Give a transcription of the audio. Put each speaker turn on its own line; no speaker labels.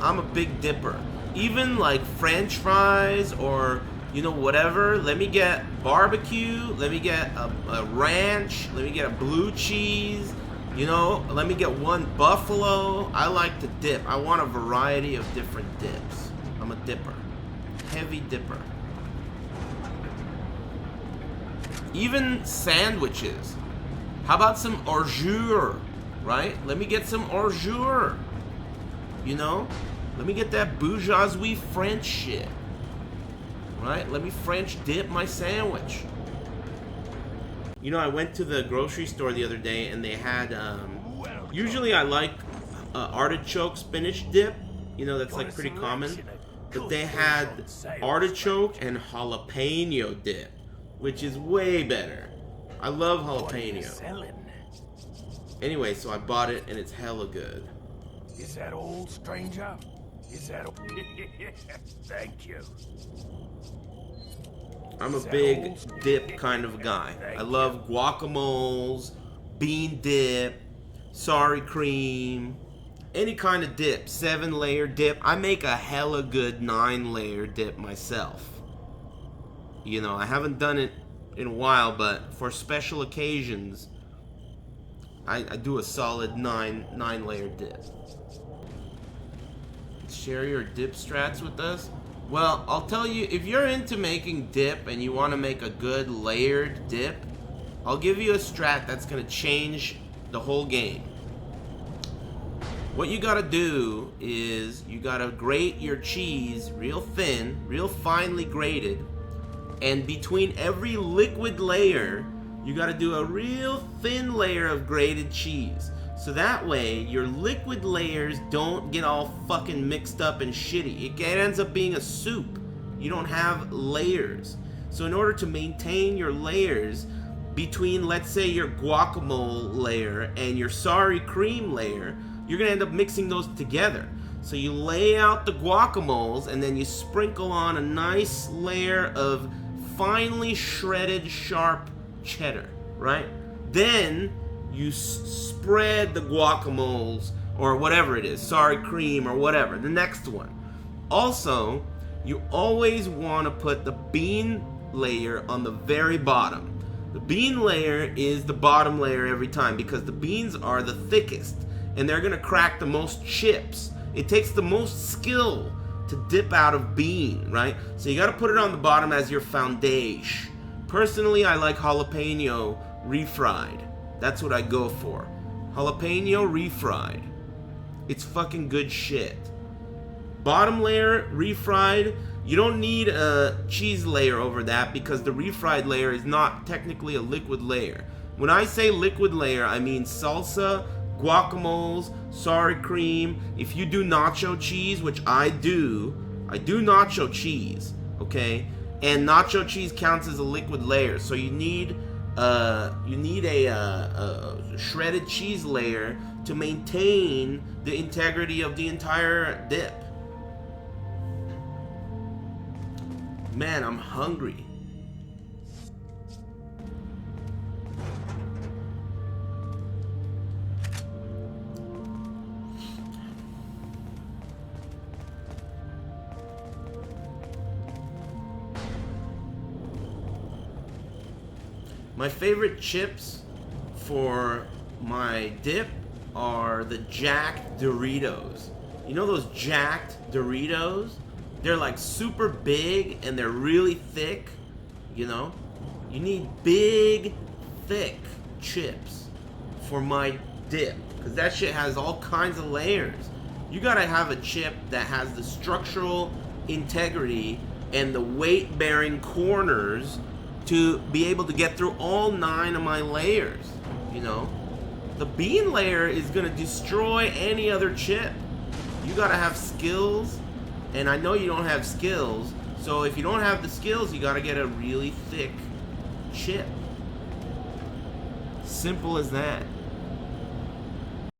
I'm a big dipper. Even like French fries or, you know, whatever. Let me get barbecue. Let me get a ranch. Let me get a blue cheese. You know, let me get one buffalo. I like to dip. I want a variety of different dips. I'm a dipper. Heavy dipper. Even sandwiches. How about some hors d'oeuvre, right? Let me get some hors d'oeuvre. You know? Let me get that bourgeoisie French shit. Right? Let me French dip my sandwich. You know, I went to the grocery store the other day and they had, usually I like artichoke spinach dip. You know, that's like pretty common. But they had artichoke and jalapeno dip, which is way better. I love jalapeno. Anyway, so I bought it and it's hella good.
Is that old, stranger? Is that old? Thank you.
I'm a big dip kind of guy. I love guacamoles, bean dip, sour cream, any kind of dip, 7-layer dip. I make a hella good 9-layer dip myself. You know, I haven't done it in a while, but for special occasions, I do a solid 9-layer dip. Share your dip strats with us? Well, I'll tell you, if you're into making dip and you want to make a good layered dip, I'll give you a strat that's going to change the whole game. What you got to do is you got to grate your cheese real thin, real finely grated, and between every liquid layer, you got to do a real thin layer of grated cheese. So that way, your liquid layers don't get all fucking mixed up and shitty. It ends up being a soup. You don't have layers. So in order to maintain your layers between, let's say, your guacamole layer and your sour cream layer, you're going to end up mixing those together. So you lay out the guacamoles and then you sprinkle on a nice layer of finely shredded sharp cheddar, right? Then you spread the guacamoles or whatever it is, sour cream or whatever, the next one. Also, you always want to put the bean layer on the very bottom. The bean layer is the bottom layer every time because the beans are the thickest and they're going to crack the most chips. It takes the most skill to dip out of bean, right? So you got to put it on the bottom as your foundation. Personally, I like jalapeno refried. That's what I go for. Jalapeno refried. It's fucking good shit. Bottom layer refried. You don't need a cheese layer over that because the refried layer is not technically a liquid layer. When I say liquid layer, I mean salsa, guacamoles, sour cream. If you do nacho cheese, which I do nacho cheese, okay? And nacho cheese counts as a liquid layer, so you need a shredded cheese layer to maintain the integrity of the entire dip. Man, I'm hungry. My favorite chips for my dip are the jacked Doritos. You know those jacked Doritos? They're like super big and they're really thick, you know? You need big, thick chips for my dip because that shit has all kinds of layers. You gotta have a chip that has the structural integrity and the weight-bearing corners to be able to get through all 9 of my layers, you know? The bean layer is gonna destroy any other chip. You gotta have skills, and I know you don't have skills, so if you don't have the skills, you gotta get a really thick chip. Simple as that.